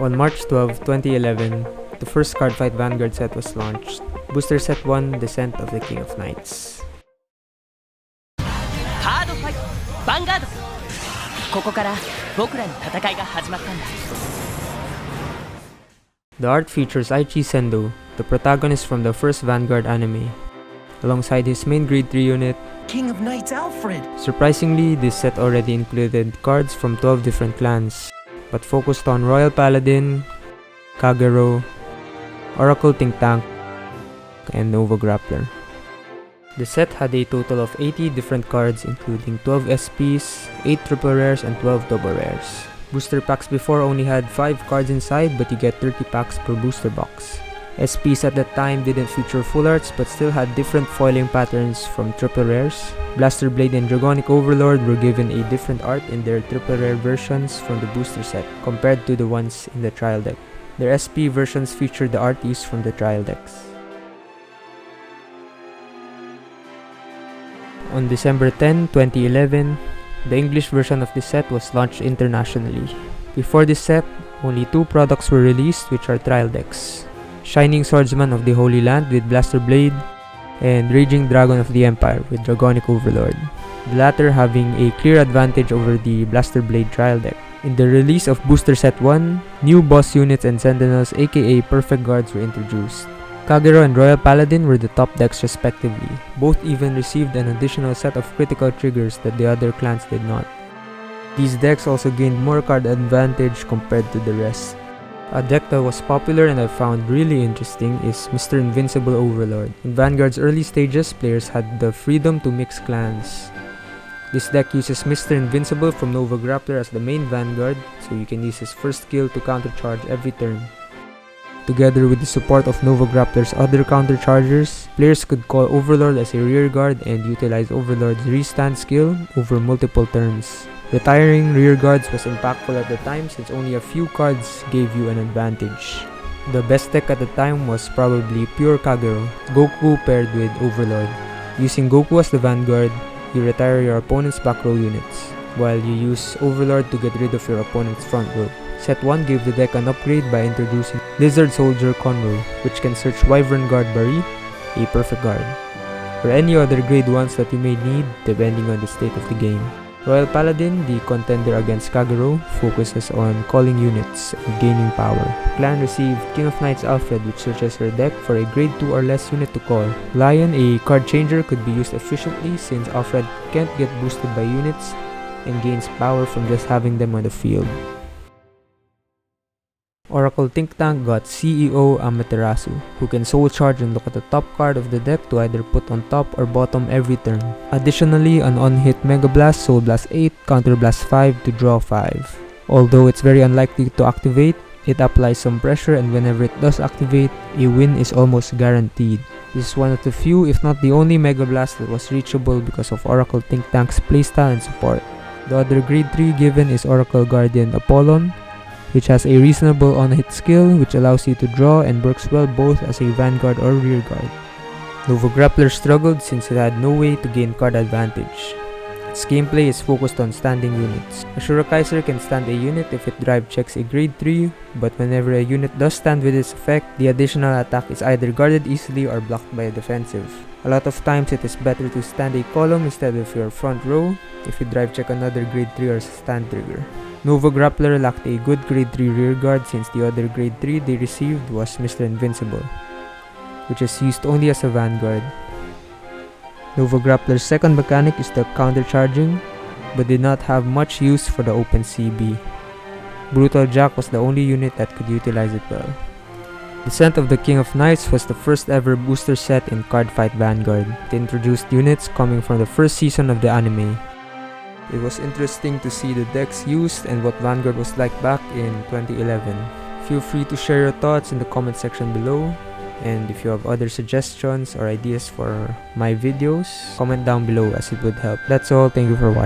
On March 12, 2011, the first Cardfight Vanguard set was launched. Booster Set 1, Descent of the King of Knights. Cardfight Vanguard ここから僕らの戦いが始まったんだ The art features Aichi Sendo, the protagonist from the first Vanguard anime, alongside his main Grade 3 unit, King of Knights Alfred. Surprisingly, this set already included cards from 12 different clans, but focused on Royal Paladin, Kagero, Oracle Think Tank, and Nova Grappler. The set had a total of 80 different cards including 12 SPs, 8 triple rares, and 12 double rares. Booster packs before only had 5 cards inside, but you get 30 packs per booster box. SPs at that time didn't feature full arts but still had different foiling patterns from triple rares. Blaster Blade and Dragonic Overlord were given a different art in their triple rare versions from the booster set compared to the ones in the trial deck. Their SP versions featured the art used from the trial decks. On December 10, 2011, the English version of this set was launched internationally. Before this set, only 2 products were released, which are trial decks: Shining Swordsman of the Holy Land with Blaster Blade, and Raging Dragon of the Empire with Dragonic Overlord, the latter having a clear advantage over the Blaster Blade trial deck. In the release of Booster Set 1, new boss units and sentinels aka Perfect Guards were introduced. Kagero and Royal Paladin were the top decks respectively. Both even received an additional set of critical triggers that the other clans did not. These decks also gained more card advantage compared to the rest. A deck that was popular and I found really interesting is Mr. Invincible Overlord. In Vanguard's early stages, players had the freedom to mix clans. This deck uses Mr. Invincible from Nova Grappler as the main Vanguard, so you can use his first skill to countercharge every turn. Together with the support of Nova Grappler's other counterchargers, players could call Overlord as a rear guard and utilize Overlord's restand skill over multiple turns. Retiring rear guards was impactful at the time since only a few cards gave you an advantage. The best deck at the time was probably Pure Kagero, Goku paired with Overlord. Using Goku as the Vanguard, you retire your opponent's back row units, while you use Overlord to get rid of your opponent's front row. Set 1 gave the deck an upgrade by introducing Lizard Soldier Conroe, which can search Wyvern Guard Bari, a perfect guard, or any other grade 1s that you may need depending on the state of the game. Royal Paladin, the contender against Kagero, focuses on calling units and gaining power. Clan received King of Knights Alfred, which searches her deck for a grade 2 or less unit to call. Lion, a card changer, could be used efficiently since Alfred can't get boosted by units and gains power from just having them on the field. Oracle Think Tank got CEO Amaterasu, who can soul charge and look at the top card of the deck to either put on top or bottom every turn. Additionally, an on-hit Mega Blast, Soul Blast 8, Counter Blast 5 to draw 5. Although it's very unlikely to activate, it applies some pressure and whenever it does activate, a win is almost guaranteed. This is one of the few, if not the only Mega Blast that was reachable because of Oracle Think Tank's playstyle and support. The other grade 3 given is Oracle Guardian Apollon, which has a reasonable on-hit skill which allows you to draw and works well both as a vanguard or rear guard. Nova Grappler struggled since it had no way to gain card advantage. Its gameplay is focused on standing units. Ashura Kaiser can stand a unit if it drive checks a grade 3, but whenever a unit does stand with its effect, the additional attack is either guarded easily or blocked by a defensive. A lot of times it is better to stand a column instead of your front row if you drive check another grade 3 or stand trigger. Nova Grappler lacked a good grade 3 rear guard since the other grade 3 they received was Mr. Invincible, which is used only as a vanguard. Nova Grappler's second mechanic is the countercharging, but did not have much use for the open CB. Brutal Jack was the only unit that could utilize it well. Descent of the King of Knights was the first ever booster set in Cardfight Vanguard. It introduced units coming from the first season of the anime. It was interesting to see the decks used and what Vanguard was like back in 2011. Feel free to share your thoughts in the comment section below, and if you have other suggestions or ideas for my videos, comment down below as it would help. That's all, thank you for watching.